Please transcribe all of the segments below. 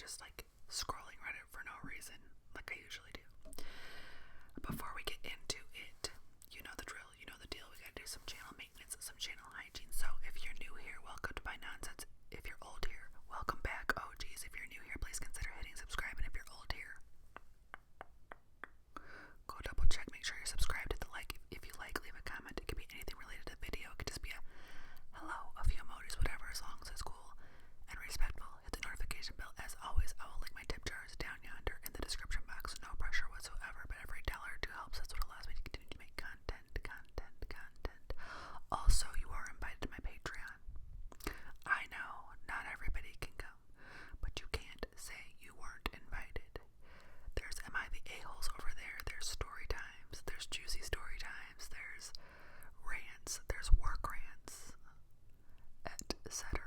just like scrolling Reddit for no reason, like I usually do. Before we get into it, you know the drill, you know the deal. We gotta do some channel maintenance, some channel hygiene. So if you're new here, welcome to my nonsense. If you're old here, welcome back. Oh geez, if you're new here, please consider hitting subscribe. And if you're old here, go double check, make sure you're subscribed. Hit the like. If you like, leave a comment. It could be anything related to the video. It could just be a hello, a few emojis, whatever, as long as it's cool and respectful. Hit the notification bell. As always, I will link my tip jars down yonder in the description box. No pressure whatsoever, but every $1 or $2 helps. That's what allows me to continue to make content. Also, you are invited to my Patreon. I know not everybody can come, but you can't say you weren't invited. There's I the Aholes over there. There's story times. There's juicy story times. There's rants. There's work rants, etc.,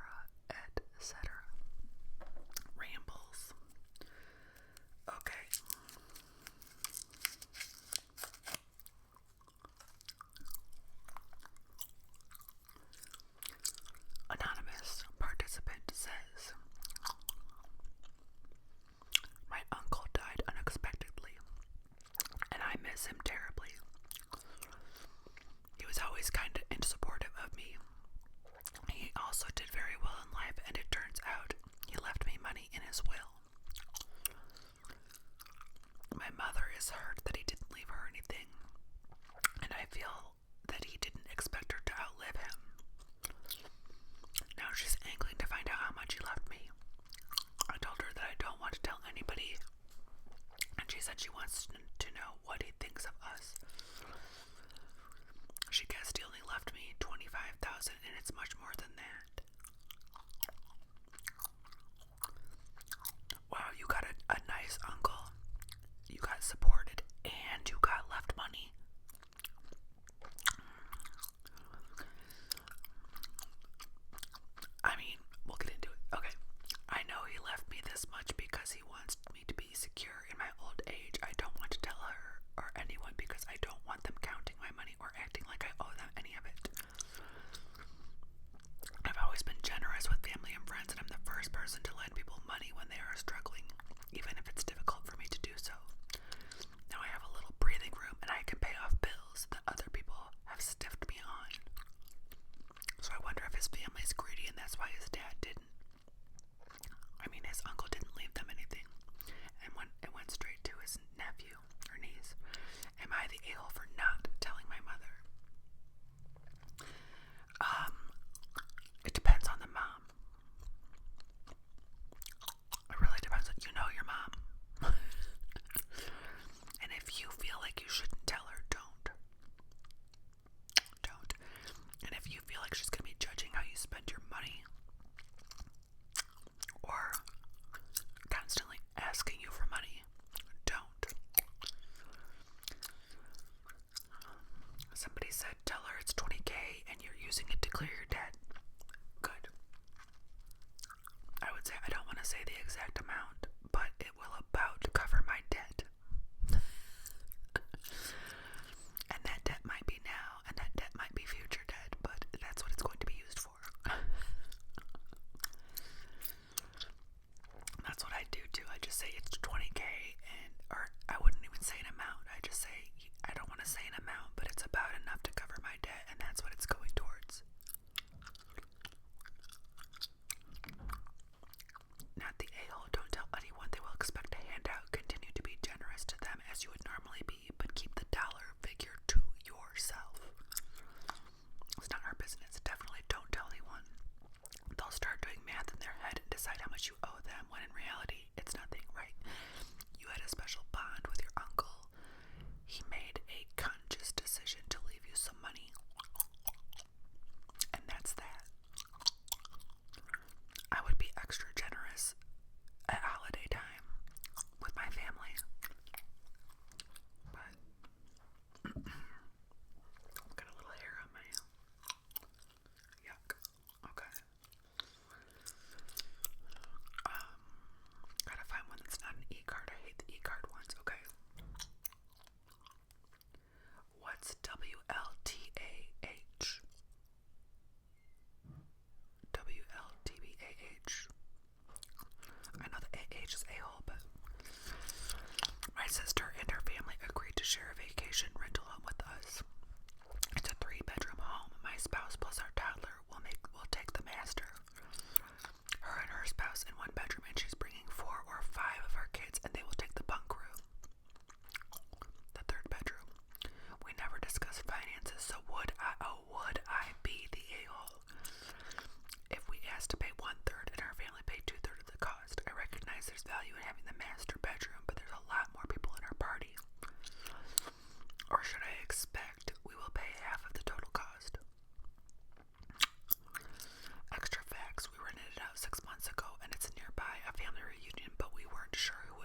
etc. Rambles. Okay. Anonymous participant says, my uncle died unexpectedly, and I miss him terribly. He was always kind and supportive of me. He also did very well in life, and it turns out he left me money in his will. My mother is hurt that he didn't leave her anything, and I feel that he didn't expect her to outlive him. Now she's angling to find out how much he left me. I told her that I don't want to tell anybody, and she said she wants to know what he thinks of us. She guessed he only left me $25,000, and it's much more than that. Wow, you got a nice uncle. You got supported, and you got left money. I mean, we'll get into it. Okay. I know he left me this much because he wants me to be secure in my old age. I don't want to tell her or anyone because I don't want them counting my money or acting like I owe them any of it. I've always been generous with family and friends, and I'm the first person to lend people money when they are struggling, even if it's difficult for me to do so. Now I have a little breathing room, and I can pay off bills that other people have stiffed me on. So I wonder if his family's greedy and that's why his dad didn't. I mean, his uncle didn't leave them anything, and it went straight to his nephew or niece. Am I the a-hole for not telling my mother? It depends on the mom. It really depends on, you know, your mom. And if you feel like you shouldn't tell her, don't. And if you feel like she's gonna be judging how you spend your money, or constantly asking you for money, don't. Somebody said, tell her it's $20,000 and you're using it to clear your debt. Good. I would say, I don't want to say the exact amount, but it will about cover my debt. And that debt might be now, and that debt might be future debt, but that's what it's going to be used for. That's what I do too. I just say it's $20,000, or I wouldn't even say an amount. I just say, I don't want to say an amount, but it's about enough to cover my debt, and that's what it's going towards. Not the a-hole. Don't tell anyone they will expect a handout. Continue to be generous to them as you would normally be, but keep the dollar figure to yourself. It's not our business. Definitely don't tell anyone. They'll start doing math in their head and decide how much you owe them, when in reality, it's nothing, right? You had a special bond with your uncle. He made a conscious decision to leave you some money. And that's that. I would be extra generous at holiday time with my family. But got a little hair on my yuck. Okay.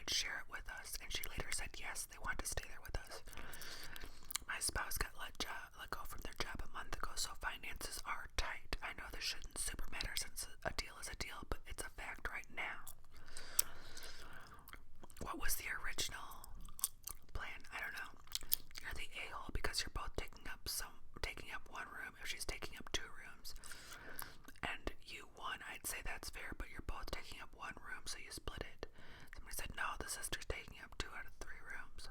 would share it with us, and she later said yes, they want to stay there with us. My spouse got let go from their job a month ago, so finances are tight. I know this shouldn't super matter since a deal is a deal, but it's a fact right now. What was the original plan? I don't know. You're the a-hole because you're both taking up one room. If she's taking up 2 rooms and you won, I'd say that's fair, but you're both taking up 1 room, so you split it. Somebody said no, the sister's taking up 2 out of 3 rooms.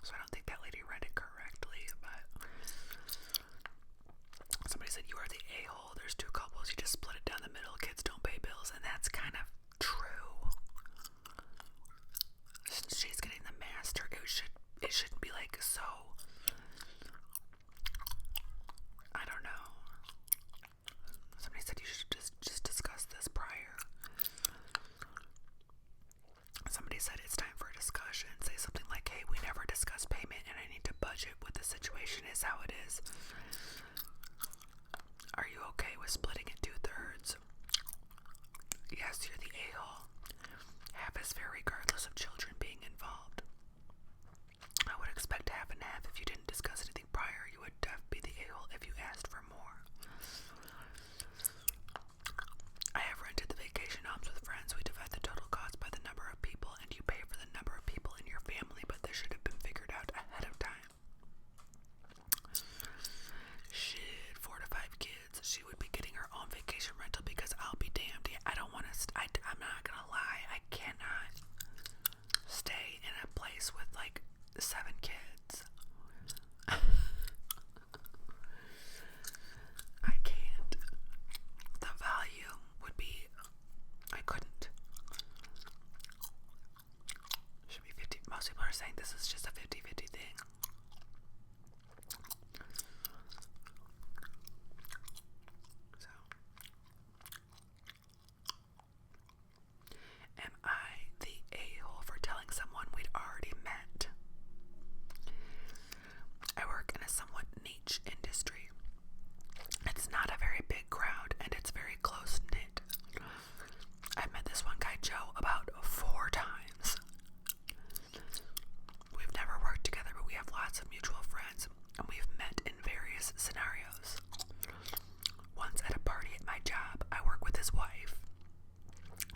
So I don't think that lady read it correctly, but somebody said you are the a-hole. There's 2 couples, you just split it down the middle, kids don't pay bills, and that's kind of true. Since she's getting the master, it shouldn't be like so. I don't know. Somebody said you should just discuss this prior. Somebody said it's time for a discussion. Say something like, hey, we never discussed payment and I need to budget what the situation is, how it is. Are you okay with splitting it 2/3? Yes, you're the a-hole. Half is fair regardless of children being involved. I would expect half and half. If you didn't discuss anything prior, you would be the a-hole if you asked for more. I have rented the vacation homes with friends. We divide the total cost by the number of people, and you pay for the number of people in your family, but this should have been figured out ahead of time. Shit, 4 to 5 kids. She would be getting her own vacation rental because I'll be damned. Yeah, I don't want to. I'm not gonna lie. I cannot stay in a place with like 7 kids. I can't. The value would be. I couldn't. Should be 50. Most people are saying this is just a 50-50 thing. So, am I the a-hole for telling someone we'd already met? I work in a somewhat niche industry. It's not a very big crowd and it's very close-knit. I've met this one guy, Joe, about 4 times. We've never worked together, but we have lots of mutual friends, and we've met in various scenarios. Once at a party at my job, I work with his wife.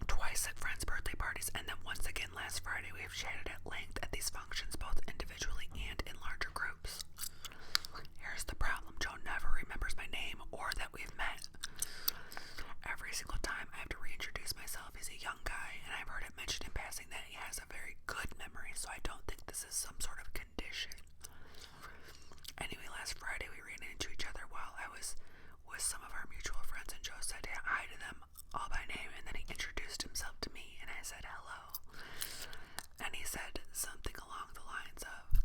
Twice at friends' birthday parties, and then once again last Friday. We've chatted at length at these functions, both individually and in larger groups. Here's the problem. Joe never remembers my name or that we've met. Every single time I have to reintroduce myself. He's a young guy, and I've heard it mentioned in passing that he has a very good memory, so I don't think this is some sort of condition. Anyway, last Friday we ran into each other while I was with some of our mutual friends, and Joe said hi to them all by name, and then he introduced himself to me, and I said hello. And he said something along the lines of,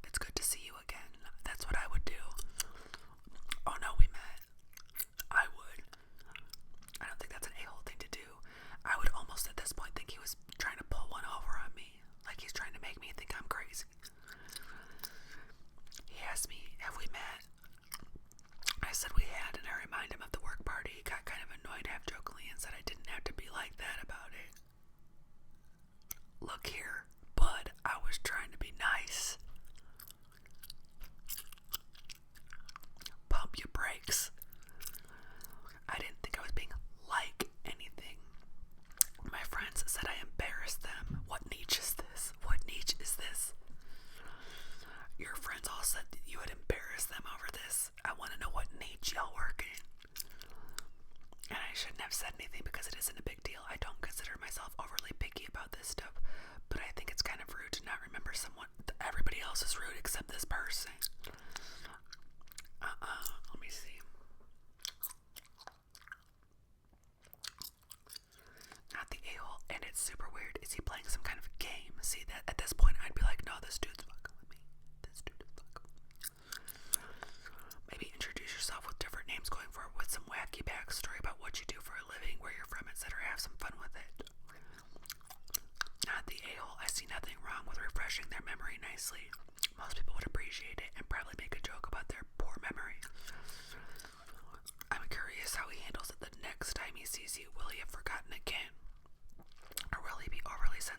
it's good to see you again. That's what I would do. Oh no, we met. I would. I don't think that's an a-hole thing to do. I would almost at this point think he was trying to pull one over on me. Like he's trying to make me think I'm crazy. He asked me, have we met? I said we had, and I reminded him of the work party. He got kind of annoyed half-jokingly and said I didn't have to be like that about it. Look here, bud, I was trying to be nice. Pump your brakes. I didn't think I was being like anything. My friends said I embarrassed them. What niche is this? What niche is this? Your friends all said that you had embarrassed them over this. I want to know what niche y'all work in. And I shouldn't have said anything because it isn't a big deal. I don't consider myself overly picky about this stuff, but I think it's kind of rude to not remember someone. Everybody else is rude except this person. Let me see. Not the a-hole, and it's super weird. Is he playing some kind of game? See, that at this point I'd be like, no, this dude's fucking with me. This dude is fucking with me. Maybe introduce yourself with different names going forward with some wacky backstory about what you do for a living, where you're from, etc. Have some fun with it. Not the a-hole. I see nothing wrong with refreshing their memory nicely. Most people would appreciate it and probably make a joke about their poor memory. I'm curious how he handles it the next time he sees you. Will he have forgotten again? Or will he be overly sensitive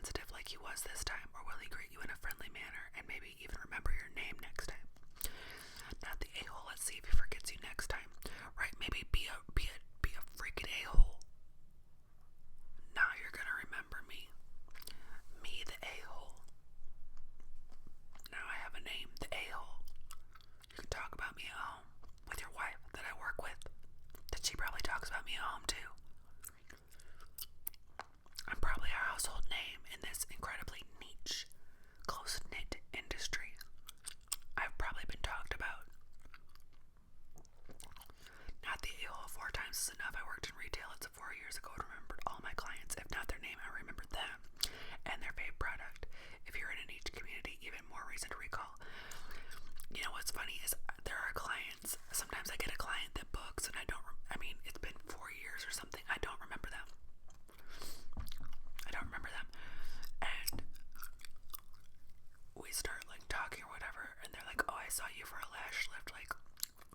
saw you for a lash lift like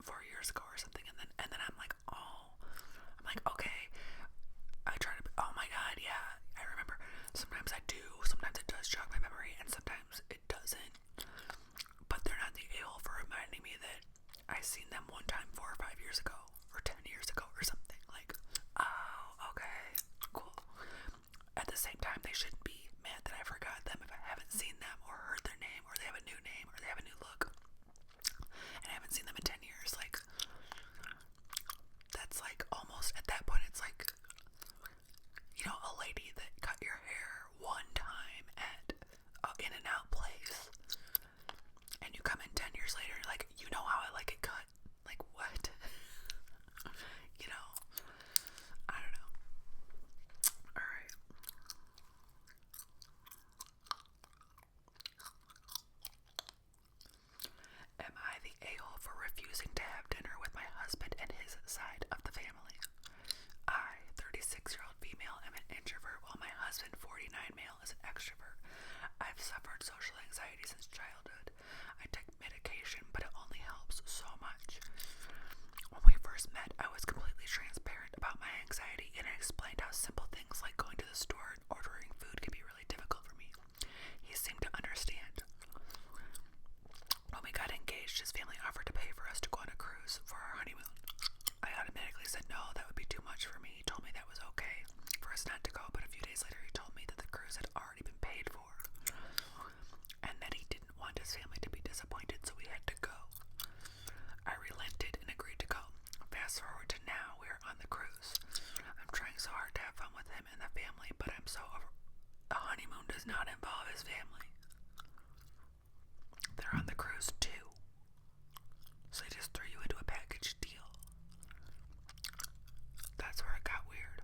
4 years ago or something, and then I'm like, oh, I'm like, okay. I try to, oh my god, yeah, I remember. Sometimes I do, sometimes it does jog my memory, and sometimes it doesn't. But they're not the a-hole for reminding me that I seen them one time 4 or 5 years ago, or 10 years ago, or something. Like, oh, okay, cool. At the same time, they shouldn't be mad that I forgot them if I haven't seen them, or heard their name, or they have a new name, or they have a new look, and I haven't seen them in 10 years. Like, that's like, almost, at that point, it's like, you know, a lady that cut your hair one time at In-N-Out place, and you come in 10 years later and you're like, you know how I like it cut? Like, what? You know? I don't know. Alright. Am I the a-hole for refusing to have dinner with my husband and his side of the family? I, 36-year-old female, am an introvert, while my husband, 49 male, is an extrovert. I've suffered social anxiety since childhood. I take medication, but it only helps so much. When we first met, I was completely transparent about my anxiety, and I explained how simple things like going to the store and ordering food can be really difficult for me. He seemed to understand. When we got engaged, his family offered to pay for us to go on a cruise for our honeymoon. I automatically said no, that would be too much for me. He told me that was okay for us not to go, but a few days later he told me that the cruise had already been paid for, and that he didn't want his family to be disappointed, so we had to go. I relented and agreed to go. Fast forward to now, we are on the cruise. I'm trying so hard to have fun with him and the family, but I'm so over. The honeymoon does not involve his family. They're on the cruise too, so they just threw you into a package deal. That's where it got weird.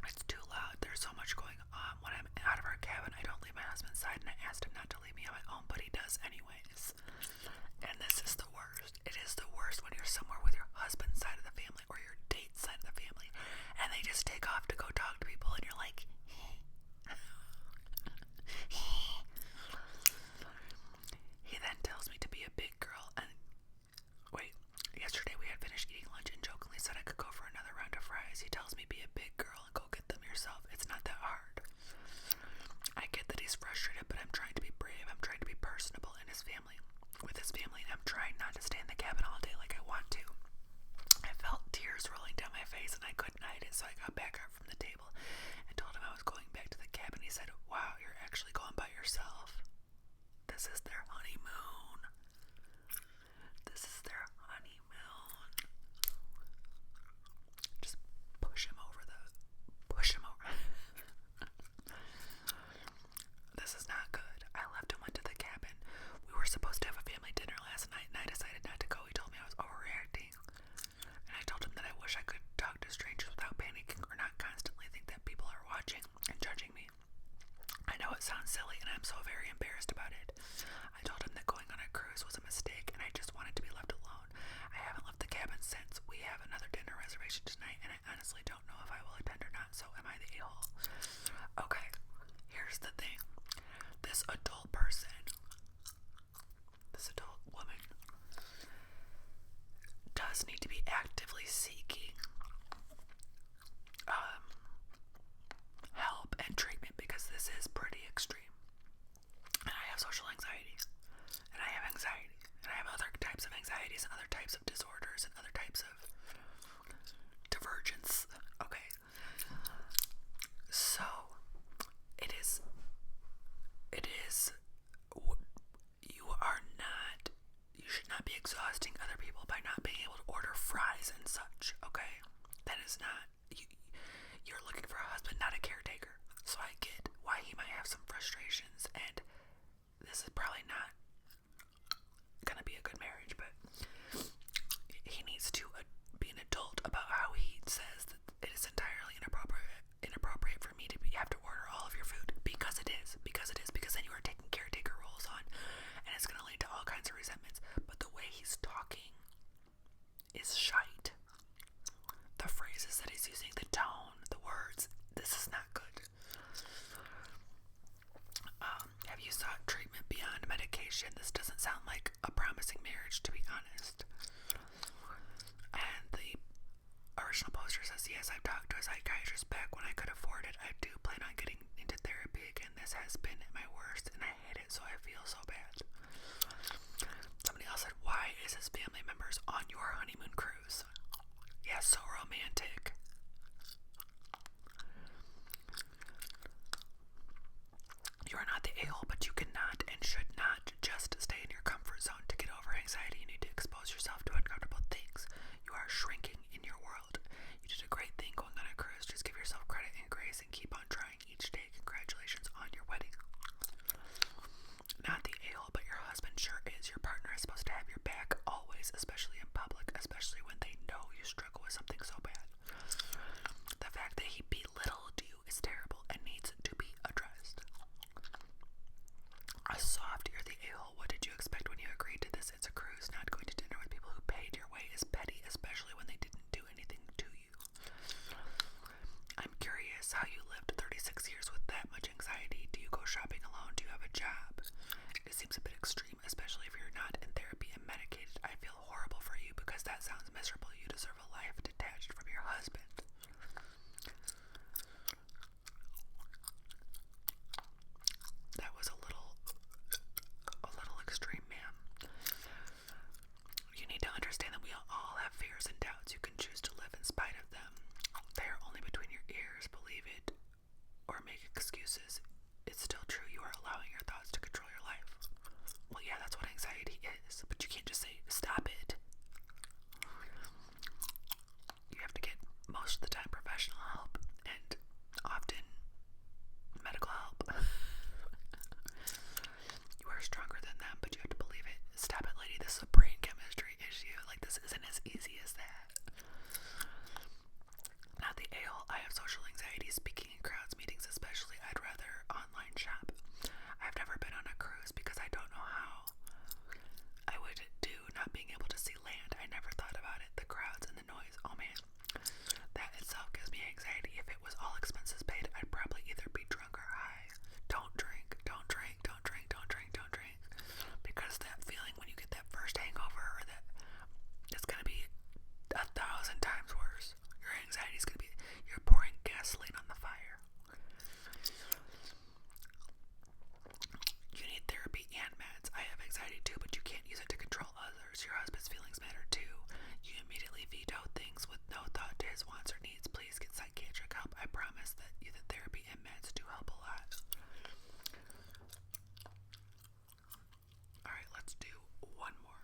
It's too loud. There's so much going on. When I'm out of our cabin, I don't leave my husband's side, and I asked him not to leave me on my own, but he does anyways. And this is the worst. It is the worst when you're somewhere with your husband's side of the family or your date's side of the family, and they just take off to go talk to people, and you're like, He then tells me to be a big girl, and wait, yesterday we had finished eating lunch and jokingly said I could go for another round of fries. He tells me be a big girl and go get them yourself. It's not that hard. I get that he's frustrated, but I'm trying to be brave. I'm trying to be personable with his family, and I'm trying not to stay in the cabin all day like I want to. I felt tears rolling down my face, and I couldn't hide it, so I got back up from the table and told him I was going back to the cabin. He said, wow, you're actually going by yourself? This is their honeymoon. This is their honeymoon. Just push him over. This is not good. I left and went to the cabin. We were supposed to have a family dinner last night, and I decided not to go. He told me I was overreacting, and I told him that I wish I could talk to strangers without panicking or not constantly think that people are watching and judging me. I know it sounds silly, and I'm so very embarrassed about it. I told afford it, I do plan on getting into therapy again. This has been my worst, and I hate it, so I feel so bad. Somebody else said, why is his family members on your honeymoon cruise? Yeah, so romantic. You are not the a-hole, but you cannot and should not just stay in your comfort zone. To get over anxiety, you need to expose yourself to uncomfortable things. You are shrinking in your world. You did a great thing going on a cruise. Just give yourself credit and grace and keep on trying each day. Congratulations on your wedding. Not the a-hole, but your husband sure is. Your partner is supposed to have your back always, especially in public, especially when they know you struggle with something so bad. The fact that he belittled you is terrible and needs to be addressed. A soft, you're the a-hole. What did you expect when you agreed to this? It's a cruise. Not going to dinner with people who paid your way is petty, especially when they didn't do anything to you. I'm curious how you lived 36 years with that much anxiety. Do you go shopping alone? Do you have a job? It seems a bit extreme, especially if you're not in therapy and medicated. I feel horrible for you because that sounds miserable. You deserve a life detached from your husband. That was a little extreme, ma'am. You need to understand that we all have fears and doubts. You can choose to live in spite of them. They are only between your ears. Believe it or make excuses. It's still true. You are allowing your thoughts to control your life. Well, yeah, that's what anxiety is. But you can't just say, stop it. You have to get, most of the time, professional help and often medical help. You are stronger than them, but you have to believe it. Stop it, lady. This is a brain chemistry issue. Like, this isn't as easy as that. Not the a-hole. I have social anxiety, speaking in crowds, meetings especially. I'd rather online shop. I've never been on a cruise because I don't know how I would do not being able to see land. I never thought about it. The crowds and the noise. Oh man. That itself gives me anxiety. If it was all expenses paid, I'd probably either be drunk or high. Don't drink. Don't drink. Don't drink. Don't drink. Don't drink. Because that feeling when you get that first hangover, or that, it's going to be 1,000 times worse. Your anxiety is going to be, you're pouring gasoline on the fire. You need therapy and meds. I have anxiety too, but you can't use it to control others. Your husband's feelings matter too. You immediately veto things with no thought to his wants or needs. Please get psychiatric help. I promise that therapy and meds do help a lot. Alright, let's do one more.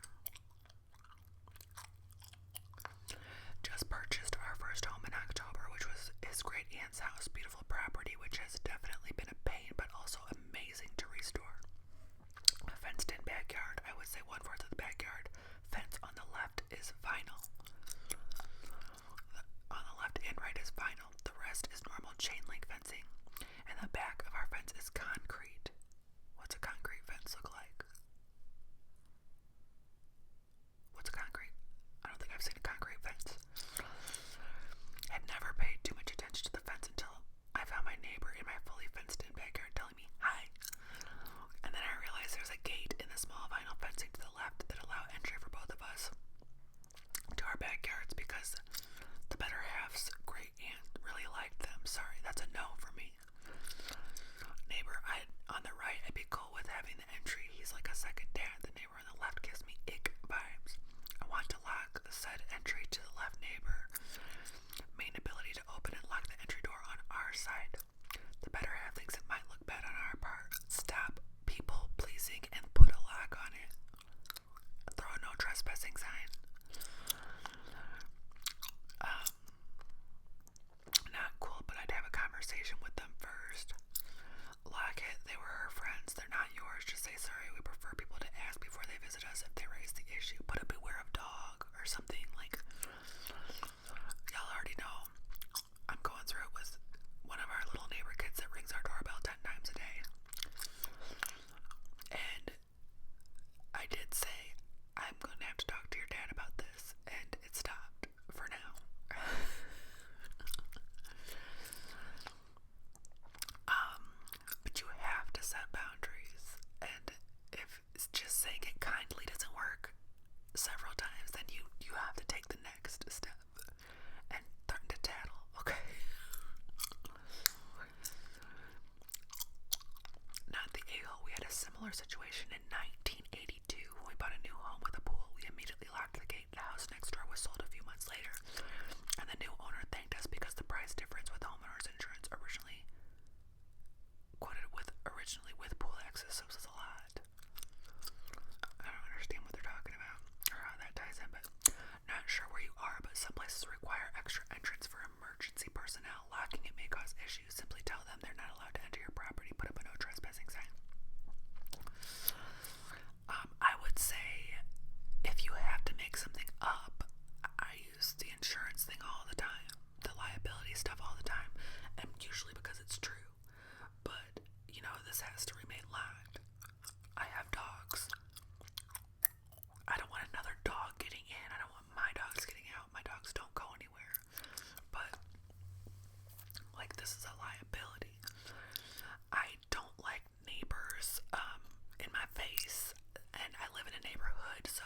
Just purchased our first home in October, which was his great aunt's house. Beautiful property, which has definitely been a pain, but also amazing to restore. A fenced-in backyard. I would say 1/4 of the backyard fence on the left is vinyl. On the left and right is vinyl. The rest is normal chain link fencing. And the back of our fence is concrete. What's a concrete fence look like? What's a concrete? I don't think I've seen a concrete fence. I'd never paid too much attention to the fence until I found my neighbor in my fully fenced in backyard telling me hi. And then I realized there's a gate in the small vinyl fencing to the left that allow entry for both of us to our backyards because the better half's great aunt really liked them. Sorry, that's a no for me. Neighbor on the right, I'd be cool with having the entry. He's like a second dad. The neighbor on the left gives me ick vibes. I want to lock the said entry to the left neighbor. Main ability to open and lock the entry door on our side. The better half thinks it might look bad on our part. Stop people pleasing and put a lock on it. Throw a no trespassing sign. Not cool, but I'd have a conversation with them first. Lock it. They were her friends. They're not yours. Just say sorry. We prefer people to ask before they visit us if they raise the issue. Put a beware of dog or something like. Y'all already know. I'm going through it with one of our little neighbor kids that rings our doorbell 10 times a day. And I did say, I'm going to have to talk to your dad about similar situation in 1982 when we bought a new home with a pool. We immediately locked the gate. The house next door was sold a few months later, and the new owner thanked us because the price difference with homeowners insurance originally with pool access, so it was a lot. I don't understand what they're talking about or how that ties in, but not sure where you are, but some places require extra entrance for emergency personnel. Locking it may cause issues. Simply tell them they're not allowed to enter your property. Put up a no trespassing sign. I would say if you have to make something up, I use the insurance thing all the time, the liability stuff all the time, and usually because it's true. But this has to remain locked. I have dogs. I don't want another dog getting in. I don't want my dogs getting out. My dogs don't go anywhere. But this is a liability. I don't like neighbors in my face, and I live in a neighborhood, so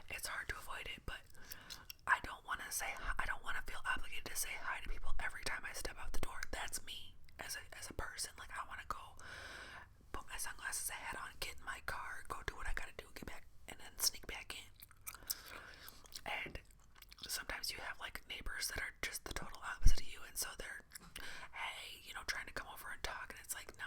it's hard to avoid it. But I don't want to feel obligated to say hi to people every time I step out the door. That's me as a person. I want to go put my sunglasses, a hat on, get in my car, go do what I gotta do, get back, and then sneak back in. And sometimes you have neighbors that are just the total opposite of you, and so they're, hey, trying to come over and talk, and it's no,